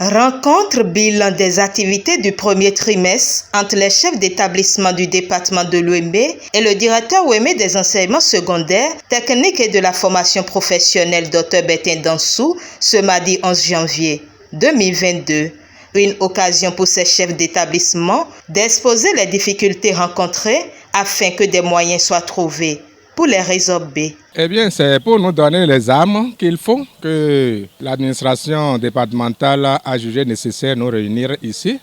Rencontre bilan des activités du premier trimestre entre les chefs d'établissement du département de l'Ouémé et le directeur Ouémé des enseignements secondaires, techniques et de la formation professionnelle Dr Bertin Dansou ce mardi 11 janvier 2022. Une occasion pour ces chefs d'établissement d'exposer les difficultés rencontrées afin que des moyens soient trouvés pour les résorber. Eh bien, c'est pour nous donner les armes qu'il faut que l'administration départementale a jugé nécessaire de nous réunir ici.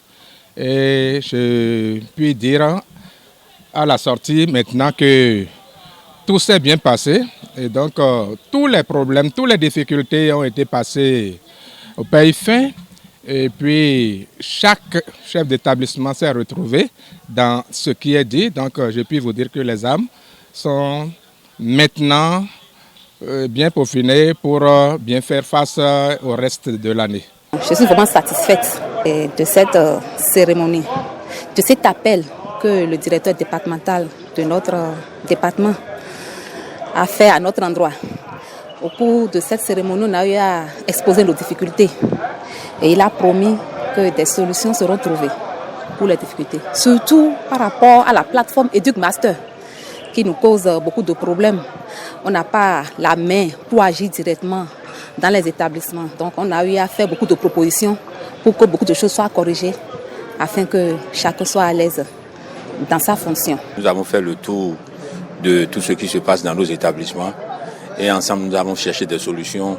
Et je puis dire à la sortie maintenant que tout s'est bien passé. Et donc, tous les problèmes, toutes les difficultés ont été passées au pays fin. Et puis, chaque chef d'établissement s'est retrouvé dans ce qui est dit. Donc, je puis vous dire que les armes sont maintenant bien peaufinées pour bien faire face au reste de l'année. Je suis vraiment satisfaite de cette cérémonie, de cet appel que le directeur départemental de notre département a fait à notre endroit. Au cours de cette cérémonie, on a eu à exposer nos difficultés et il a promis que des solutions seront trouvées pour les difficultés, surtout par rapport à la plateforme EducMaster qui nous cause beaucoup de problèmes. On n'a pas la main pour agir directement dans les établissements. Donc on a eu à faire beaucoup de propositions pour que beaucoup de choses soient corrigées afin que chacun soit à l'aise dans sa fonction. Nous avons fait le tour de tout ce qui se passe dans nos établissements et ensemble nous avons cherché des solutions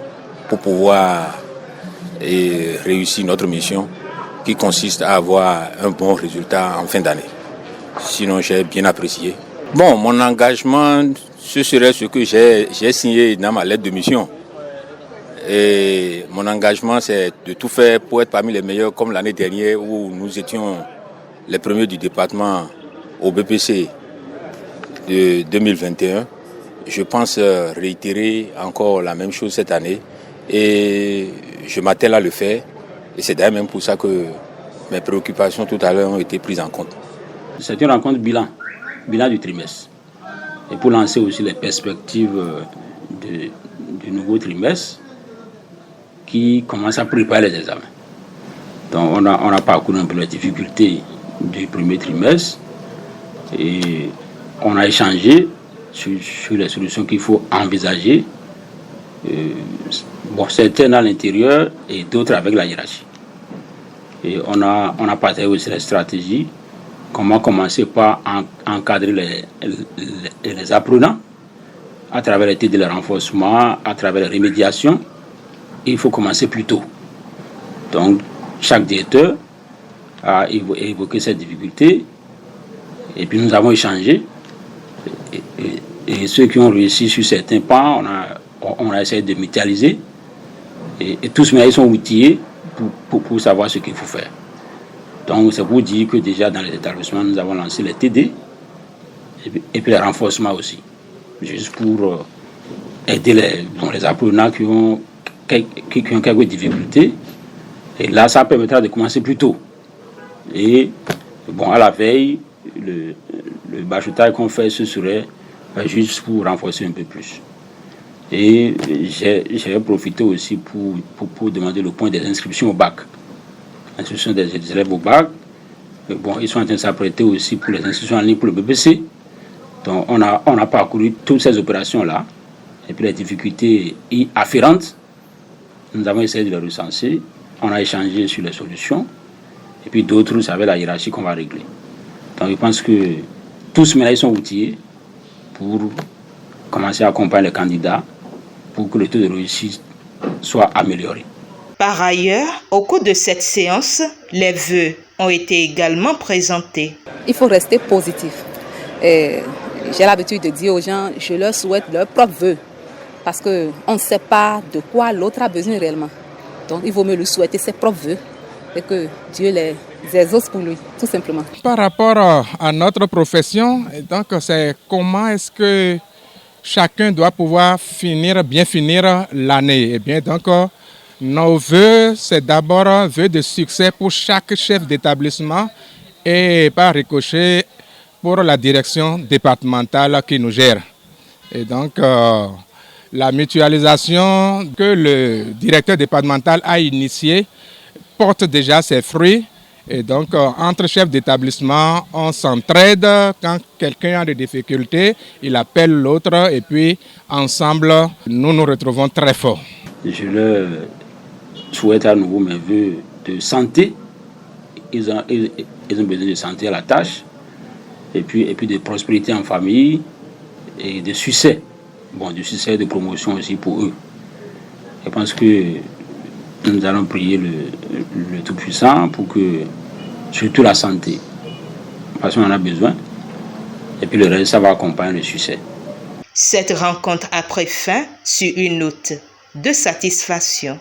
pour pouvoir réussir notre mission qui consiste à avoir un bon résultat en fin d'année. Sinon j'ai bien apprécié. Bon, mon engagement, ce serait ce que j'ai signé dans ma lettre de mission. Et mon engagement, c'est de tout faire pour être parmi les meilleurs, comme l'année dernière où nous étions les premiers du département au BPC de 2021. Je pense réitérer encore la même chose cette année et je m'attelle à le faire. Et c'est d'ailleurs même pour ça que mes préoccupations tout à l'heure ont été prises en compte. C'est une rencontre bilan du trimestre. Et pour lancer aussi les perspectives du nouveau trimestre qui commence à préparer les examens. Donc on a parcouru un peu les difficultés du premier trimestre et on a échangé sur les solutions qu'il faut envisager. Certaines à l'intérieur et d'autres avec la hiérarchie. Et on a partagé aussi les stratégies. Comment commencer par encadrer les apprenants à travers les TD de renforcement, à travers les remédiations. Il faut commencer plus tôt. Donc, chaque directeur a évoqué cette difficulté et puis nous avons échangé. Et ceux qui ont réussi sur certains pans, on a essayé de mutualiser. Et tous ils sont outillés pour savoir ce qu'il faut faire. Donc c'est pour dire que déjà dans les établissements, nous avons lancé les TD et puis les renforcements aussi. Juste pour aider les apprenants qui ont quelques difficultés. Et là, ça permettra de commencer plus tôt. Et à la veille, le bachotage qu'on fait, ce serait juste pour renforcer un peu plus. Et j'ai profité aussi pour demander le point des inscriptions au bac. L'inscription des élèves au bac. Ils sont en train de s'apprêter aussi pour les inscriptions en ligne pour le BPC. Donc on a parcouru toutes ces opérations-là. Et puis les difficultés afférentes, nous avons essayé de les recenser. On a échangé sur les solutions. Et puis d'autres, c'est avec la hiérarchie qu'on va régler. Donc je pense que tous maintenant ils sont outillés pour commencer à accompagner les candidats pour que le taux de réussite soit amélioré. Par ailleurs, au cours de cette séance, les vœux ont été également présentés. Il faut rester positif. J'ai l'habitude de dire aux gens, je leur souhaite leurs propres vœux. Parce qu'on ne sait pas de quoi l'autre a besoin réellement. Donc il vaut mieux lui souhaiter ses propres vœux et que Dieu les exauce pour lui, tout simplement. Par rapport à notre profession, donc c'est comment est-ce que chacun doit pouvoir bien finir l'année. Eh bien, donc, nos vœux, c'est d'abord un vœu de succès pour chaque chef d'établissement et par ricochet pour la direction départementale qui nous gère. Et donc, la mutualisation que le directeur départemental a initiée porte déjà ses fruits. Et donc, entre chefs d'établissement, on s'entraide. Quand quelqu'un a des difficultés, il appelle l'autre et puis, ensemble, nous nous retrouvons très forts. Je leur souhaite à nouveau mes vœux de santé. Ils ont besoin de santé à la tâche. Et puis de prospérité en famille et de succès. Bon, de succès, de promotion aussi pour eux. Je pense que nous allons prier le Tout-Puissant pour que, surtout la santé, parce qu'on en a besoin, et puis le reste, ça va accompagner le succès. Cette rencontre a pris fin sur une note de satisfaction.